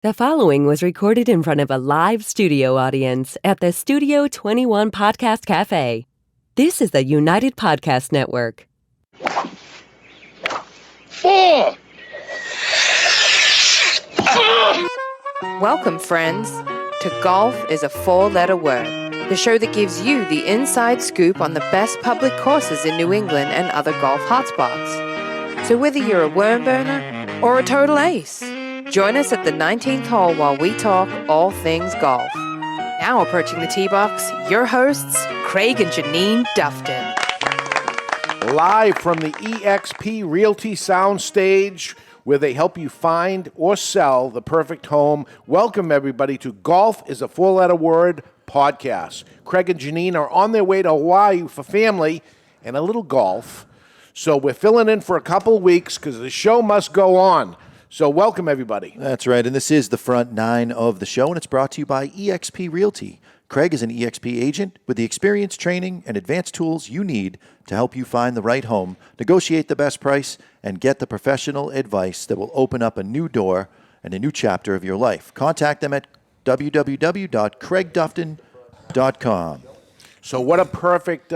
The following was recorded in front of a live studio audience at the Studio 21 Podcast Café. This is the United Podcast Network. Fore! Welcome, friends, to Golf is a Four-Letter Word, the show that gives you the inside scoop on the best public courses in New England and other golf hotspots. So whether you're a worm burner or a total ace, join us at the 19th hole while we talk all things golf. Now approaching the tee box, your hosts, Craig and Jeanine Dufton. Live from the eXp Realty Soundstage, where they help you find or sell the perfect home. Welcome, everybody, to Golf is a Four-Letter Word podcast. Craig and Jeanine are on their way to Hawaii for family and a little golf. So we're filling in for a couple weeks because the show must go on. So welcome, everybody. That's right, and this is the front nine of the show, and it's brought to you by eXp Realty. Craig is an eXp agent with the experience, training, and advanced tools you need to help you find the right home, negotiate the best price, and get the professional advice that will open up a new door and a new chapter of your life. Contact them at www.craigdufton.com. So what a perfect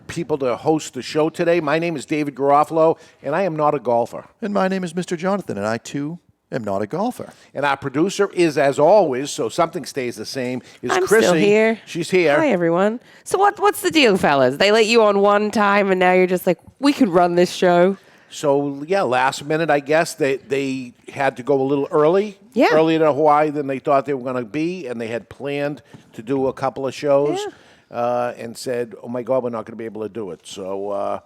people to host the show today. My name is David Garafolo, and I am not a golfer. And my name is Mr. Jonathan, and I, too, am not a golfer. And our producer is, as always, so something stays the same, is I'm Chrissy. still here. She's here. Hi, everyone. So what's the deal, fellas? They let you on one time, and now you're just like, we can run this show. So, yeah, last minute, I guess, they had to go a little early. Yeah. Earlier to Hawaii than they thought they were going to be, and they had planned to do a couple of shows. Yeah. And said, oh, my God, we're not going to be able to do it. So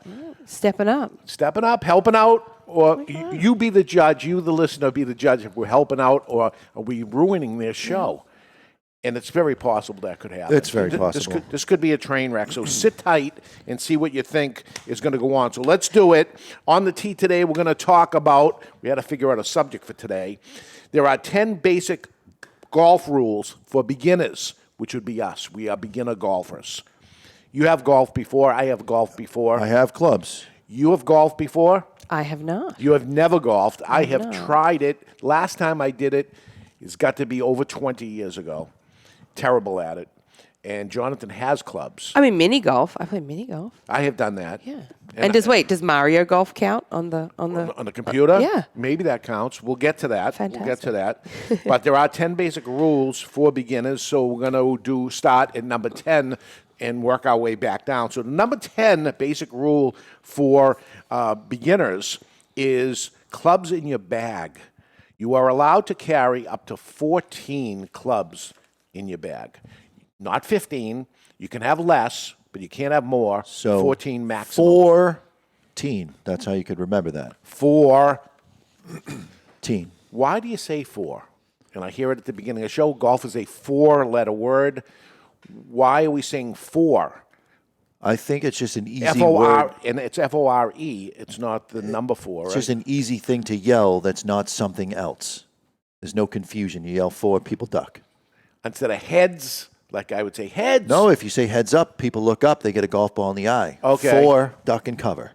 Stepping up. stepping up, helping out, or you be the judge, you, the listener, be the judge if we're helping out or are we ruining their show. And it's very possible that could happen. It's very possible. This could be a train wreck. So sit tight and see what you think is going to go on. So let's do it. On the tee today, we're going to talk about, we had to figure out a subject for today. There are 10 basic golf rules for beginners, which would be us. We are beginner golfers. You have golfed before. I have golfed before. I have clubs. You have golfed before. I have not. You have never golfed. I have tried it. Last time I did it, it's got to be over 20 years ago. Terrible at it. And Jonathan has clubs. I mean, mini golf. I play mini golf. I have done that. Yeah. And does Mario Golf count on the computer? yeah. Maybe that counts. We'll get to that. Fantastic. We'll get to that. But there are 10 basic rules for beginners, so we're going to start at number 10 and work our way back down. So the number 10 basic rule for beginners is clubs in your bag. You are allowed to carry up to 14 clubs in your bag. Not 15. You can have less, but you can't have more. So 14 maximum. 14. That's how you could remember that. 14. Why do you say 4? And I hear it at the beginning of the show. Golf is a 4-letter word. Why are we saying 4? I think it's just an easy F-O-R, word. and it's F-O-R-E. It's not the number 4, It's right? just an easy thing to yell that's not something else. There's no confusion. You yell 4, people duck. Instead of heads, like I would say heads. No, if you say heads up, people look up, they get a golf ball in the eye. Okay. 4, duck and cover.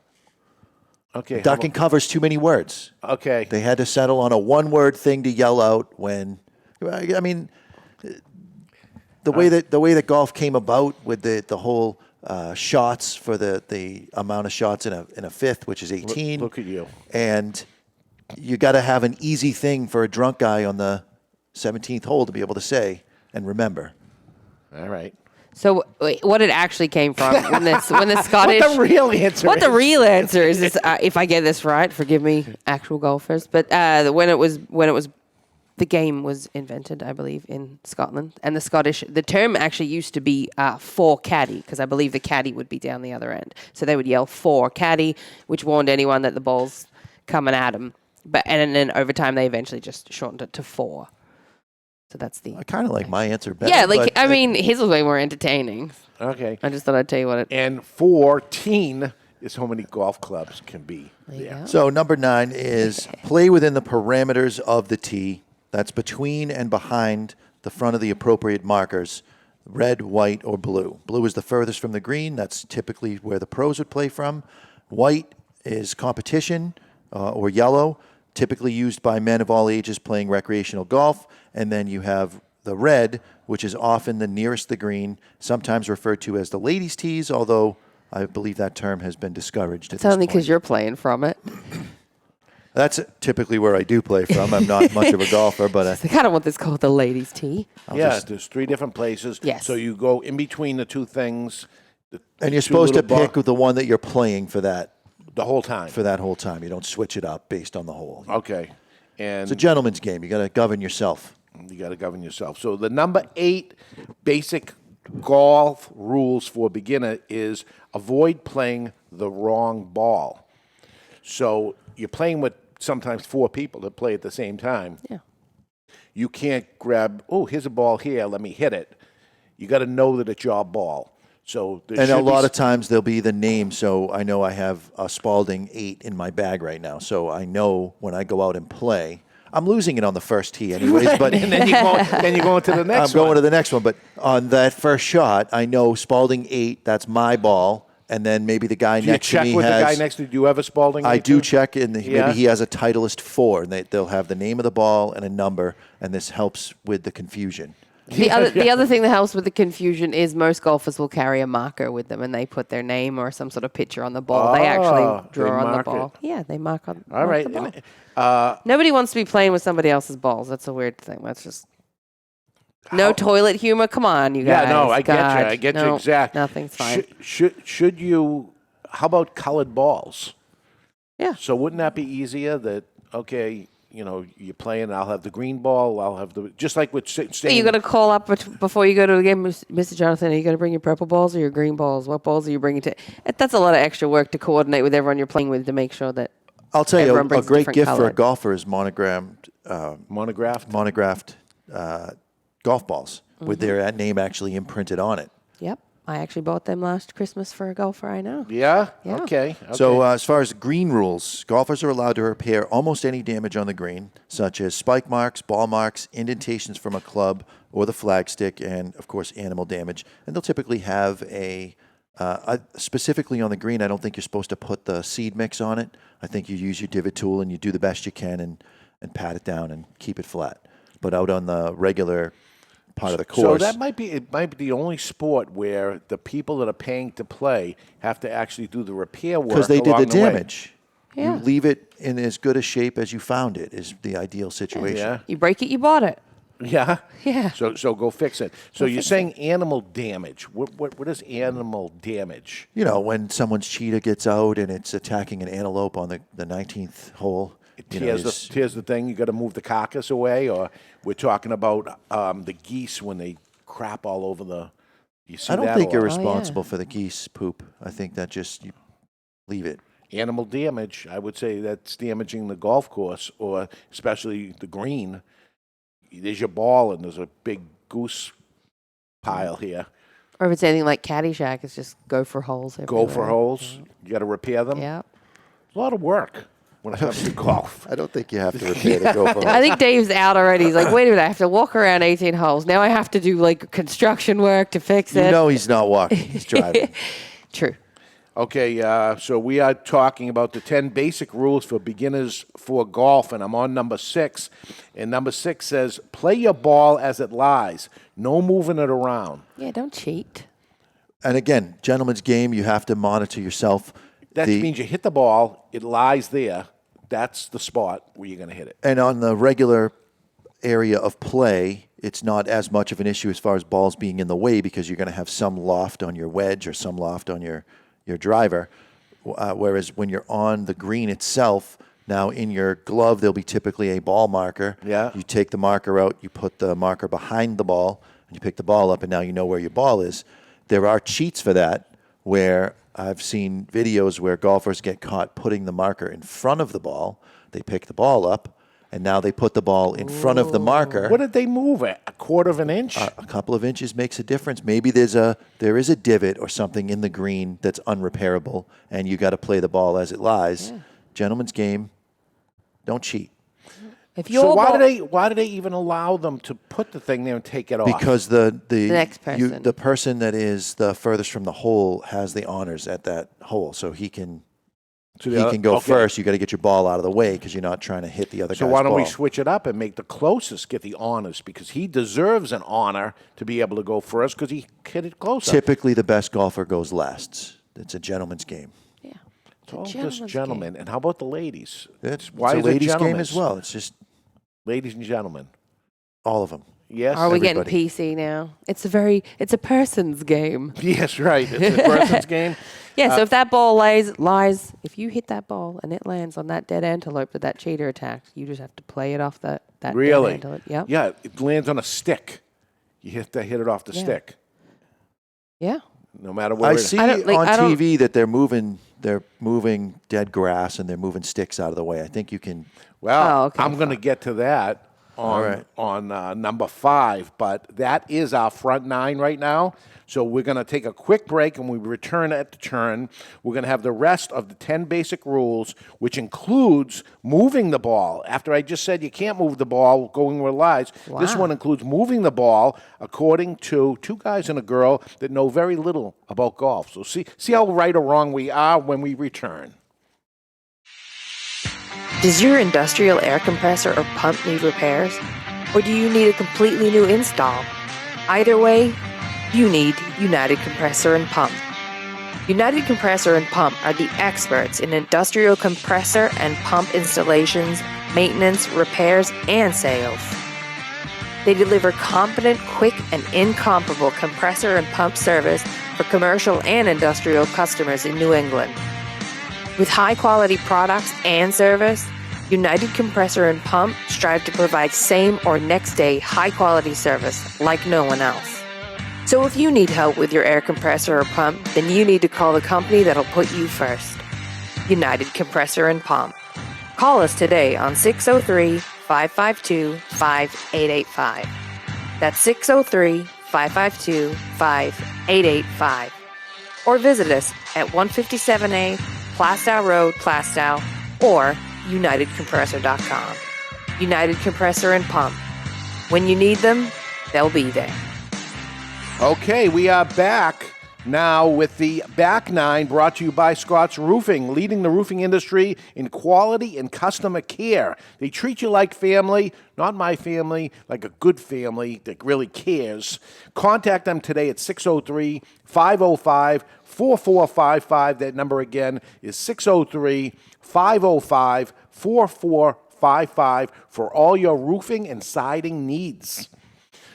Okay. Duck and cover's too many words. Okay. They had to settle on a one-word thing to yell out when, I mean, the way that golf came about with the whole shots for the amount of shots in a fifth, which is 18. Look at you. And you got to have an easy thing for a drunk guy on the 17th hole to be able to say and remember. All right. So wait, what it actually came from when the Scottish What the real answer What is. the real answer is if I get this right, forgive me, actual golfers. But when it was the game was invented, I believe, in Scotland, and the term actually used to be for caddy, because I believe the caddy would be down the other end. So they would yell for caddy, which warned anyone that the ball's coming at them. And then over time they eventually just shortened it to 4. So that's I kind of like my answer better. Yeah, like I mean, his was way more entertaining. Okay. I just thought I'd tell you what it. And 14 is how many golf clubs can be there. So number 9 is play within the parameters of the tee. That's between and behind the front of the appropriate markers, red, white, or blue. Blue is the furthest from the green. That's typically where the pros would play from. White is competition, or yellow. typically used by men of all ages playing recreational golf. And then you have the red, which is often the nearest the green, sometimes referred to as the ladies' tees, although I believe that term has been discouraged at It's this only point. because you're playing from it. That's typically where I do play from. I'm not much of a golfer, but I kind of want this called the ladies' tee. There's 3 different places. Yes. So you go in between the 2 things. and you're 2 supposed to little pick the one that you're playing for that the whole time. whole time. You don't switch it up based on the hole. Okay. And It's a gentleman's game. You got to govern yourself. you got to govern yourself. So the number 8 basic golf rules for beginner is avoid playing the wrong ball. So you're playing with sometimes 4 people that play at the same time. Yeah. You can't grab, oh, here's a ball here, let me hit it. You got to know that it's your ball. So there And a should be lot of times there'll be the name. So I know I have a Spalding 8 in my bag right now. So I know when I go out and play, I'm losing it on the first tee anyways. But and then you go into the next I'm going one. to the next one. But on that first shot, I know Spalding 8, that's my ball. And then maybe the guy Do you next to check me with has... the guy next to you? Do you have a Spalding? I eight do too? check, and Yeah. maybe he has a Titleist 4, and they'll have the name of the ball and a number, and this helps with the confusion. The other thing that helps with the confusion is most golfers will carry a marker with them, and they put their name or some sort of picture on the ball. They actually they draw on the mark ball. it. Yeah, they mark on. All mark right. the ball. Nobody wants to be playing with somebody else's balls. That's a weird thing. That's just no toilet humor. Come on, you guys. Yeah, no, I get you. God, I get you no, exactly. Nothing's fine. Should you? How about colored balls? Yeah. So wouldn't that be easier? That okay, you know, you're playing. I'll have the green ball. I'll have the just like with Are staying. you going to call up before you go to the game, Mr. Jonathan? Are you going to bring your purple balls or your green balls? What balls are you bringing to? That's a lot of extra work to coordinate with everyone you're playing with to make sure that. I'll tell you, Everyone a brings a great different gift for color. a golfer is monographed golf balls with their name actually imprinted on it. Yep. I actually bought them last Christmas for a golfer I know. Yeah. Yeah. Okay. So as far as green rules, golfers are allowed to repair almost any damage on the green, such as spike marks, ball marks, indentations from a club or the flagstick, and, of course, animal damage. And they'll typically have specifically on the green, I don't think you're supposed to put the seed mix on it. I think you use your divot tool and you do the best you can and pat it down and keep it flat. But out on the regular part of the So course. that might be the only sport where the people that are paying to play have to actually do the repair work Because they did the along way. damage. Yeah. You leave it in as good a shape as you found it is the ideal situation. Yeah. You break it, you bought it. Yeah. Yeah. So go fix it. So you're saying animal damage. What is animal damage? You know, when someone's cheetah gets out and it's attacking an antelope on the 19th hole. Here's the thing. You got to move the carcass away, or we're talking about the geese when they crap all over the. You see I don't that think a you're lot. responsible for the geese poop. I think that just you leave it. Animal damage. I would say that's damaging the golf course, or especially the green. There's your ball, and there's a big goose pile here. Or if it's anything like Caddyshack, it's just go for holes everywhere. Go for holes. You got to repair them. Yeah. A lot of work when it comes to golf. I don't think you have to repair the gopher. I think Dave's out already. He's like, wait a minute, I have to walk around 18 holes. Now I have to do like construction work to fix it. You know he's not walking. He's driving. True. Okay, so we are talking about the 10 basic rules for beginners for golf, and I'm on number 6. And number 6 says, play your ball as it lies. No moving it around. Yeah, don't cheat. And again, gentleman's game, you have to monitor yourself. That means you hit the ball, it lies there. That's the spot where you're going to hit it. And on the regular area of play, it's not as much of an issue as far as balls being in the way because you're going to have some loft on your wedge or some loft on your driver. Whereas when you're on the green itself, now in your glove, there'll be typically a ball marker. Yeah. You take the marker out, you put the marker behind the ball, and you pick the ball up, and now you know where your ball is. There are cheats for that where I've seen videos where golfers get caught putting the marker in front of the ball. They pick the ball up, and now they put the ball in front of the marker. What did they move it? A quarter of an inch? A couple of inches makes a difference. Maybe there is a divot or something in the green that's unrepairable, and you got to play the ball as it lies. Yeah. Gentleman's game. Don't cheat. If so why do they even allow them to put the thing there and take it off? Because the next person. the person that is the furthest from the hole has the honors at that hole, so he can. So he can go first. You got to get your ball out of the way because you're not trying to hit the other guy's ball. So why don't we switch it up and make the closest get the honors, because he deserves an honor to be able to go first because he hit it closer. Typically, the best golfer goes last. It's a gentleman's game. Yeah. It's all just gentlemen. And how about the ladies? It's Why a is it ladies' game gentlemen's? as well. It's just Ladies and gentlemen. all of them. Yes. Are we getting everybody. PC now? It's a person's game. Yes, right. It's a person's game. Yeah, so if that ball lies, if you hit that ball and it lands on that dead antelope that cheater attacked, you just have to play it off that Really? dead antelope. Yep. Yeah, it lands on a stick. You have to hit it off the stick, Yeah. no matter where I it is. see I don't- like, on I don't- TV that they're moving dead grass and they're moving sticks out of the way. I think you can. Well, Oh, okay, I'm going to get to that on number 5, but that is our front 9 right now. So we're going to take a quick break, and we return at the turn. We're going to have the rest of the 10 basic rules, which includes moving the ball. After I just said you can't move the ball going with lies, this one includes moving the ball according to 2 guys and a girl that know very little about golf. So see how right or wrong we are when we return. Does your industrial air compressor or pump need repairs? Or do you need a completely new install? Either way, you need United Compressor and Pump. United Compressor and Pump are the experts in industrial compressor and pump installations, maintenance, repairs, and sales. They deliver competent, quick, and incomparable compressor and pump service for commercial and industrial customers in New England. With high-quality products and service, United Compressor and Pump strive to provide same or next-day high-quality service like no one else. So if you need help with your air compressor or pump, then you need to call the company that'll put you first. United Compressor and Pump. Call us today on 603-552-5885. That's 603-552-5885. Or visit us at 157A Plastow Road, Plastow, or UnitedCompressor.com. United Compressor and Pump. When you need them, they'll be there. Okay, we are back now with the back 9 brought to you by Scott's Roofing, leading the roofing industry in quality and customer care. They treat you like family, not my family, like a good family that really cares. Contact them today at 603-505-4455. That number again is 603-505-4455 for all your roofing and siding needs.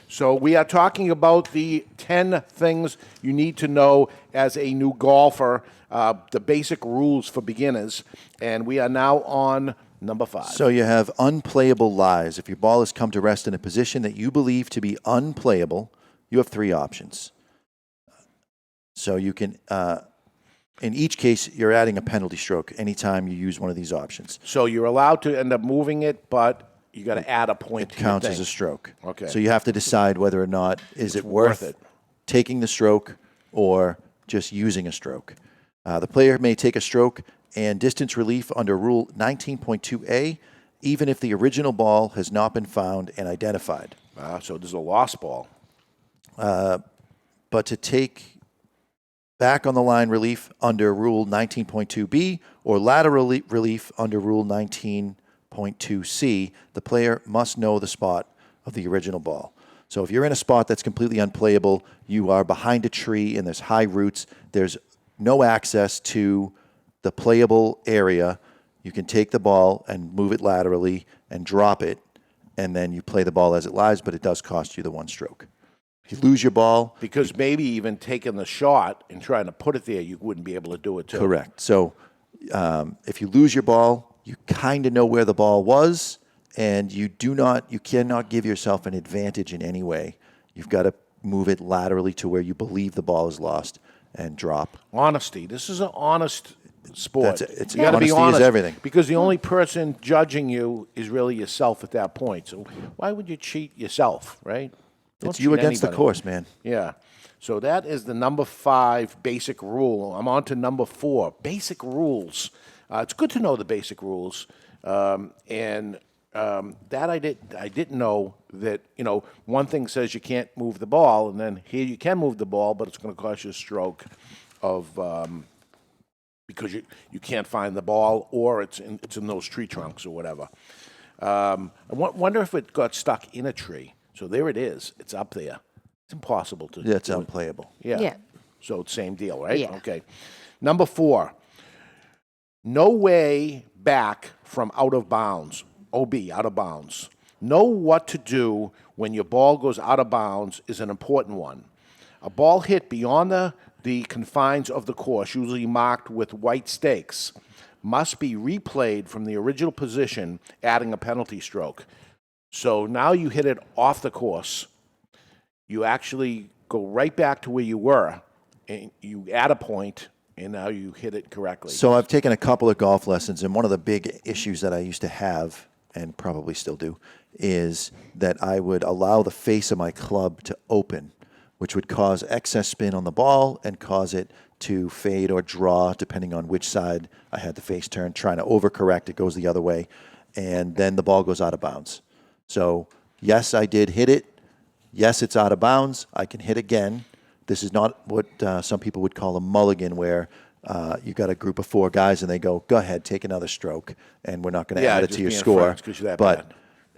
So we are talking about the 10 things you need to know as a new golfer, the basic rules for beginners, and we are now on number 5. So you have unplayable lies. If your ball has come to rest in a position that you believe to be unplayable, you have 3 options. So you can, in each case, you're adding a penalty stroke anytime you use one of these options. So you're allowed to end up moving it, but you got to add a point. It counts as a stroke. Okay. So you have to decide whether or not is it worth it. taking the stroke or just using a stroke. The player may take a stroke and distance relief under Rule 19.2a, even if the original ball has not been found and identified. So there's a lost ball. But to take back on the line relief under Rule 19.2b or lateral relief under Rule 19.2c, the player must know the spot of the original ball. So if you're in a spot that's completely unplayable, you are behind a tree and there's high roots, there's no access to the playable area, you can take the ball and move it laterally and drop it, and then you play the ball as it lies, but it does cost you the 1 stroke. If you lose your ball... Because maybe even taking the shot and trying to put it there, you wouldn't be able to do it too. Correct. So if you lose your ball, you kind of know where the ball was, and you cannot give yourself an advantage in any way. You've got to move it laterally to where you believe the ball is lost and drop. Honesty. This is an honest sport. It's you got to be honesty is honest, everything. because the only person judging you is really yourself at that point. So why would you cheat yourself, right? Don't It's you cheat against the anybody. course, man. Yeah. So that is the number 5 basic rule. I'm on to number 4, basic rules. It's good to know the basic rules, and that I didn't know that, one thing says you can't move the ball, and then here you can move the ball, but it's going to cost you a stroke of because you can't find the ball, or it's in those tree trunks or whatever. I wonder if it got stuck in a tree. So there it is. It's up there. It's impossible to. Yeah, it's unplayable. Yeah. So it's same deal, right? Yeah. Okay. Number 4. No way back from out of bounds. OB, out of bounds. Know what to do when your ball goes out of bounds is an important one. A ball hit beyond the confines of the course, usually marked with white stakes, must be replayed from the original position, adding a penalty stroke. So now you hit it off the course. You actually go right back to where you were, and you add a point, and now you hit it correctly. So I've taken a couple of golf lessons, and one of the big issues that I used to have, and probably still do, is that I would allow the face of my club to open, which would cause excess spin on the ball and cause it to fade or draw, depending on which side I had the face turned. Trying to overcorrect, it goes the other way, and then the ball goes out of bounds. So, yes, I did hit it. Yes, it's out of bounds. I can hit again. This is not what some people would call a mulligan, where you got a group of 4 guys and they go ahead, take another stroke, and we're not going to add it just to your being score. friends 'cause you're that But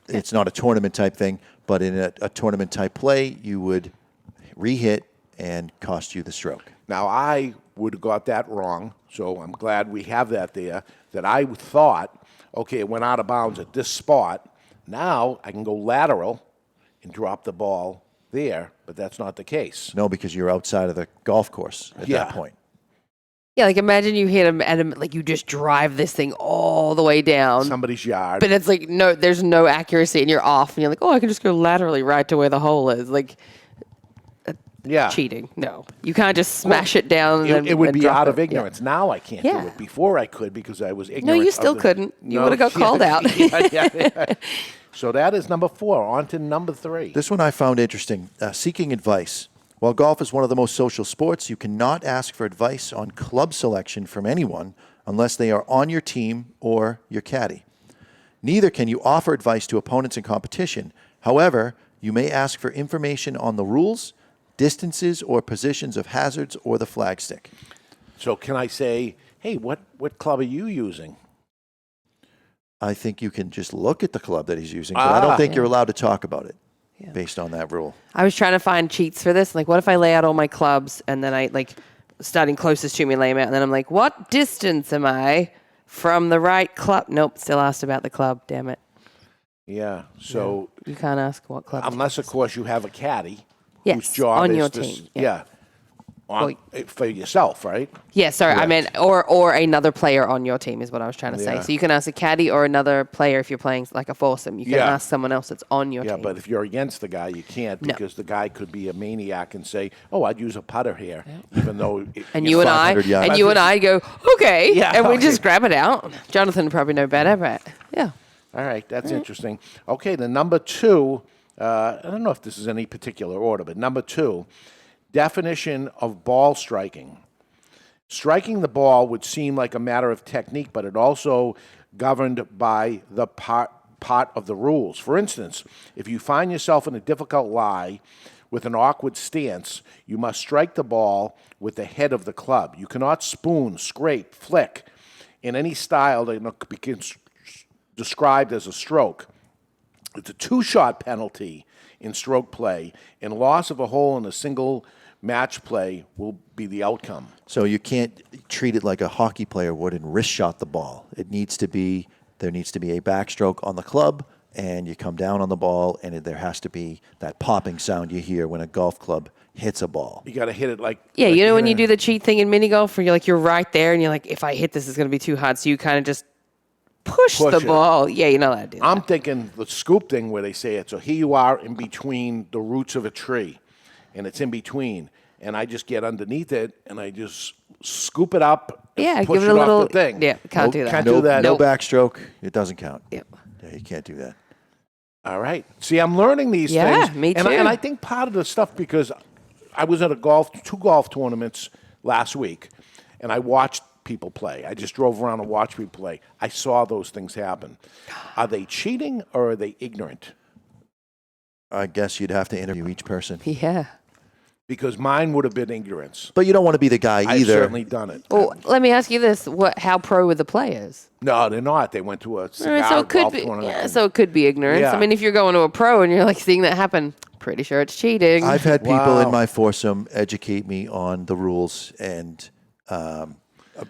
bad. it's not a tournament type thing. But in a tournament type play, you would re-hit and cost you the stroke. Now, I would have got that wrong, so I'm glad we have that there, that I thought, okay, it went out of bounds at this spot. Now I can go lateral and drop the ball there, but that's not the case. No, because you're outside of the golf course at Yeah. that point. Yeah, like imagine you hit him and like you just drive this thing all the way down. Somebody's yard. But it's like, no, there's no accuracy and you're off. And you're like, oh, I can just go laterally right to where the hole is. Like, yeah. cheating. No. You can't just smash it down. And It would and be drop out of it. ignorance. Now I can't Yeah. do it. Before I could because I was ignorant. No, you of still the- couldn't. You No, would have got called out. yeah. So that is number 4. On to number 3. This one I found interesting. Seeking advice. While golf is one of the most social sports, you cannot ask for advice on club selection from anyone unless they are on your team or your caddy. Neither can you offer advice to opponents in competition. However, you may ask for information on the rules, distances, or positions of hazards or the flagstick. So can I say, hey, what club are you using? I think you can just look at the club that he's using, but I don't think you're allowed to talk about it based on that rule. I was trying to find cheats for this. Like, what if I lay out all my clubs and then I, like, starting closest to me, lay them out, and then I'm like, what distance am I from the right club? Nope, still asked about the club. Damn it. Yeah. So You can't ask what club. unless, of course, you have a caddy Yes, whose job on is your to, team, yeah, yeah. for yourself, right? Yeah, sorry, I Correct. meant or another player on your team is what I was trying to say. Yeah. So you can ask a caddy or another player if you're playing like a foursome. You can Yeah. ask someone else that's on your Yeah, team. but if you're against the guy, you can't No. because the guy could be a maniac and say, "Oh, I'd use a putter here," even though. and you and I 500 yards. and you and I go, okay, Yeah, and we okay. just grab it out. Jonathan would probably know better, but yeah. All right, that's interesting. Okay, the number 2. I don't know if this is any particular order, but number 2, definition of ball striking. Striking the ball would seem like a matter of technique, but it also governed by the part of the rules. For instance, if you find yourself in a difficult lie with an awkward stance, you must strike the ball with the head of the club. You cannot spoon, scrape, flick in any style that begins described as a stroke. It's a 2-shot penalty in stroke play, and loss of a hole in a single match play will be the outcome. So you can't treat it like a hockey player would and wrist shot the ball. There needs to be a backstroke on the club, and you come down on the ball, and there has to be that popping sound you hear when a golf club hits a ball. You got to hit it like... Yeah, like you know when you're you do the cheat thing in mini golf where you're right there and you're like, if I hit this, it's going to be too hard. So you kind of just push the Push it. ball. Yeah, you know how to do that. I'm thinking the scoop thing where they say it. So here you are in between the roots of a tree, and it's in between. And I just get underneath it, and I just scoop it up and Yeah, push give it a off little... the thing. Yeah, can't do that. Can't No, do that. no Nope. backstroke. It doesn't count. Yep. Yeah, you can't do that. All right. See, I'm learning these Yeah, things. me And too. I think part of the stuff, because I was at two golf tournaments last week, and I watched people play. I just drove around and watched people play. I saw those things happen. Are they cheating or are they ignorant? I guess you'd have to interview each person. Yeah. because mine would have been ignorance. But you don't want to be the guy I've either. certainly done it. Well, let me ask you this: how pro were the players? No, they're not. They went to a cigar So it could golf be. tournament. Yeah, so it could be ignorance. Yeah. I mean, if you're going to a pro and you're like seeing that happen, pretty sure it's cheating. I've had people Wow. in my foursome educate me on the rules, and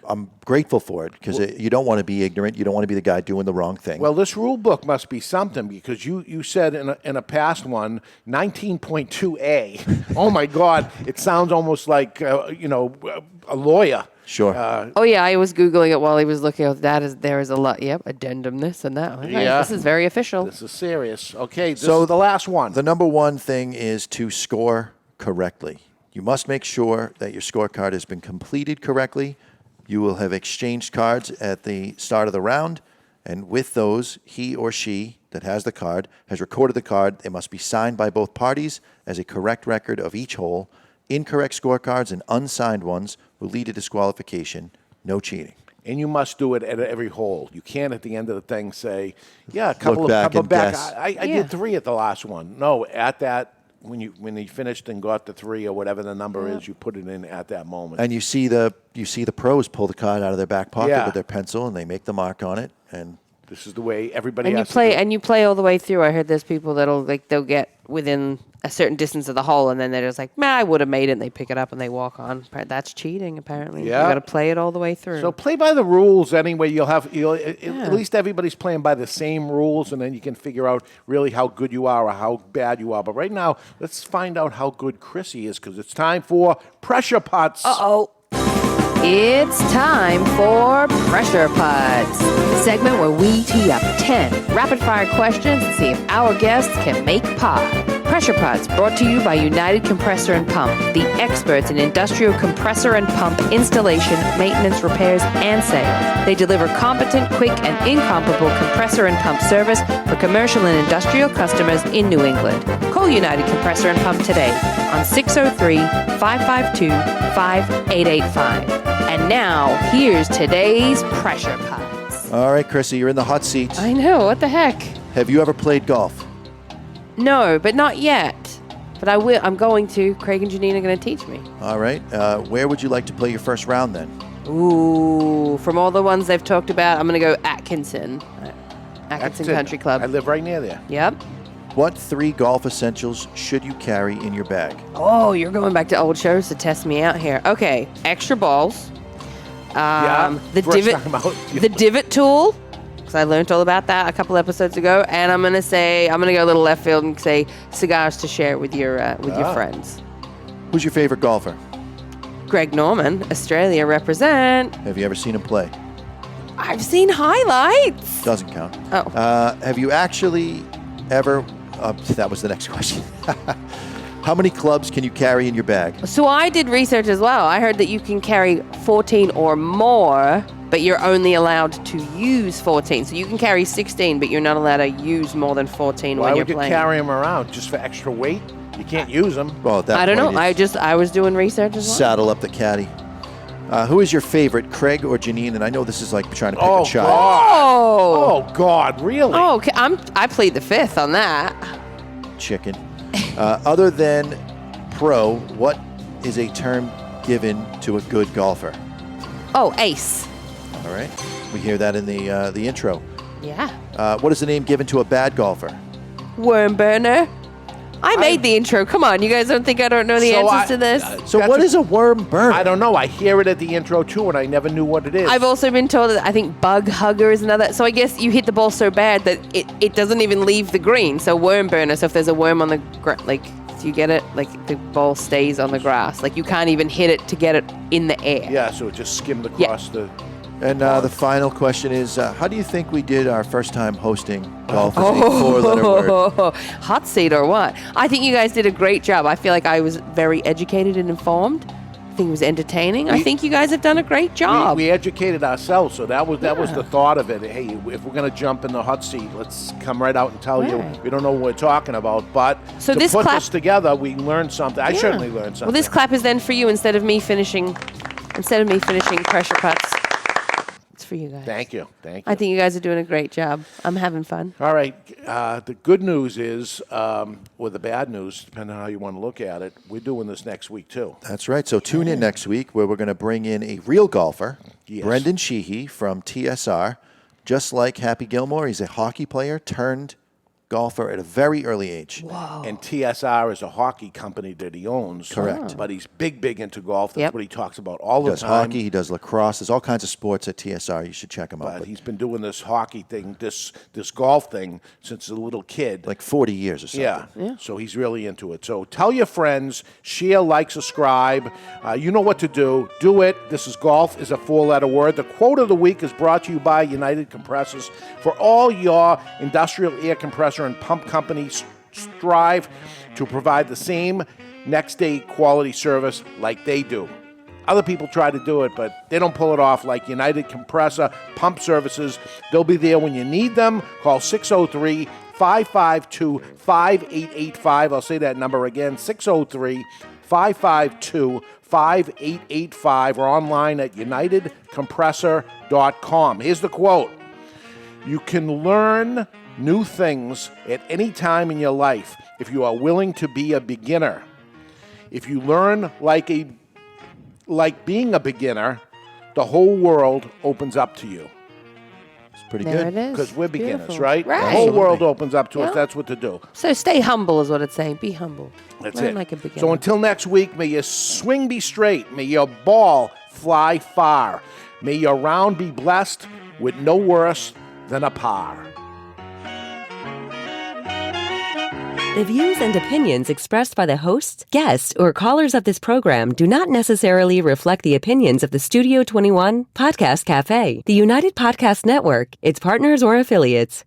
I'm grateful for it because you don't want to be ignorant. You don't want to be the guy doing the wrong thing. Well, this rule book must be something because you said in a past one, 19.2a. Oh, my God. It sounds almost like, a lawyer. Sure. Oh yeah, I was googling it while he was looking at that. There is a lot. Yep, addendum this and that. Okay, Yeah. this is very official. This is serious. Okay, this So is the last one. The number one thing is to score correctly. You must make sure that your scorecard has been completed correctly. You will have exchanged cards at the start of the round, and with those, he or she that has the card has recorded the card. They must be signed by both parties as a correct record of each hole. Incorrect scorecards and unsigned ones will lead to disqualification. No cheating. And you must do it at every hole. You can't at the end of the thing say, yeah, a couple back of and back. guess. I did 3 at the last one. No, at that, when you finished and got the 3 or whatever the number is, you put it in at that moment. And you see the pros pull the card out of their back pocket Yeah. with their pencil, and they make the mark on it. And This is the way everybody And you has play to do it. and you play all the way through. I heard there's people they'll get within a certain distance of the hole and then they're just like, I would have made it, and they pick it up and they walk on. That's cheating apparently. Yeah. You got to play it all the way through. So play by the rules anyway. At least everybody's playing by the same rules, and then you can figure out really how good you are or how bad you are. But right now, let's find out how good Chrissy is because it's time for Pressure Putts. It's time for Pressure Putts, a segment where we tee up 10 rapid-fire questions to see if our guests can make pot. Pressure Putts brought to you by United Compressor and Pump, the experts in industrial compressor and pump installation, maintenance, repairs, and sales. They deliver competent, quick, and incomparable compressor and pump service for commercial and industrial customers in New England. Call United Compressor and Pump today on 603-552-5885. And now, here's today's Pressure Putts. all right, Chrissy, you're in the hot seat. I know, what the heck? Have you ever played golf? No, but not yet. But I will. I'm going to. Craig and Jeanine are going to teach me. All right. Where would you like to play your first round then? Ooh, from all the ones they've talked about, I'm going to go Atkinson. Atkinson Country Club. I live right near there. Yep. What 3 golf essentials should you carry in your bag? Oh, you're going back to old shows to test me out here. Okay, extra balls. The first divot, time out. the divot tool, because I learned all about that a couple episodes ago. And I'm gonna go a little left field and say cigars to share with your friends. Who's your favorite golfer? Greg Norman, Australia represent. Have you ever seen him play? I've seen highlights. Doesn't count. Oh. Have you actually ever... that was the next question. How many clubs can you carry in your bag? So I did research as well. I heard that you can carry 14 or more, but you're only allowed to use 14. So you can carry 16, but you're not allowed to use more than 14 Why when you're would you playing. carry them around? Just for extra weight? You can't use them. Well, at that I don't know. point, I was doing research as well. saddle up the caddy. Who is your favorite, Craig or Jeanine? And I know this is like trying to pick a child. Oh. Oh, God, really? Oh, okay. I plead the fifth on that. Chicken. Other than pro, what is a term given to a good golfer? Oh, ace. All right. We hear that in the intro. Yeah. What is the name given to a bad golfer? Worm burner. I made the intro. Come on, you guys don't think I don't know the answers to this? So what is a worm burner? I don't know. I hear it at the intro, too, and I never knew what it is. I've also been told that I think bug hugger is another. So I guess you hit the ball so bad that it doesn't even leave the green. So worm burner. So if there's a worm on the do you get it? Like the ball stays on the grass. Like you can't even hit it to get it in the air. Yeah, so it just skimmed across the... And the final question is, how do you think we did our first time hosting golf as a 4-letter word? Hot seat or what? I think you guys did a great job. I feel like I was very educated and informed. I think it was entertaining. I think you guys have done a great job. We educated ourselves, so that was the thought of it. Hey, if we're going to jump in the hot seat, let's come right out and tell you we don't know what we're talking about. But So to this put clap- this together, we learned something. I certainly learned something. Well, this clap is then for you instead of me finishing pressure putts. It's for you guys. Thank you. Thank you. I think you guys are doing a great job. I'm having fun. All right. The good news is, or the bad news, depending on how you want to look at it, we're doing this next week, too. That's right. So tune in next week where we're going to bring in a real golfer, Yes. Brendan Sheehy from TSR. Just like Happy Gilmore, he's a hockey player turned golfer at a very early age. And TSR is a hockey company that he owns. Correct. But he's big into golf. That's Yep. what he talks about all He the does time. hockey, he does lacrosse. There's all kinds of sports at TSR. You should check him out. But he's been doing this hockey thing, this golf thing, since a little kid. Like 40 years or something. Yeah. So he's really into it. So tell your friends, share, like, subscribe. You know what to do. Do it. This is golf is a 4-letter word. The quote of the week is brought to you by United Compressors. For all your industrial air compressor and pump companies, strive to provide the same next day quality service like they do. Other people try to do it, but they don't pull it off like United Compressor Pump Services. They'll be there when you need them. Call 603-552-5885. I'll say that number again, 603-552-5885, or online at unitedcompressor.com. Here's the quote. You can learn new things at any time in your life if you are willing to be a beginner. If you learn like being a beginner, the whole world opens up to you. It's pretty There good. it is. Because we're beginners, Beautiful. right? The Right. whole world Absolutely. opens up to us. Yeah. That's what to do. So stay humble is what it's saying. Be humble. That's Learn it. like a beginner. So until next week, may your swing be straight. May your ball fly far. May your round be blessed with no worse than a par. The views and opinions expressed by the hosts, guests, or callers of this program do not necessarily reflect the opinions of the Studio 21 Podcast Café, the United Podcast Network, its partners, or affiliates.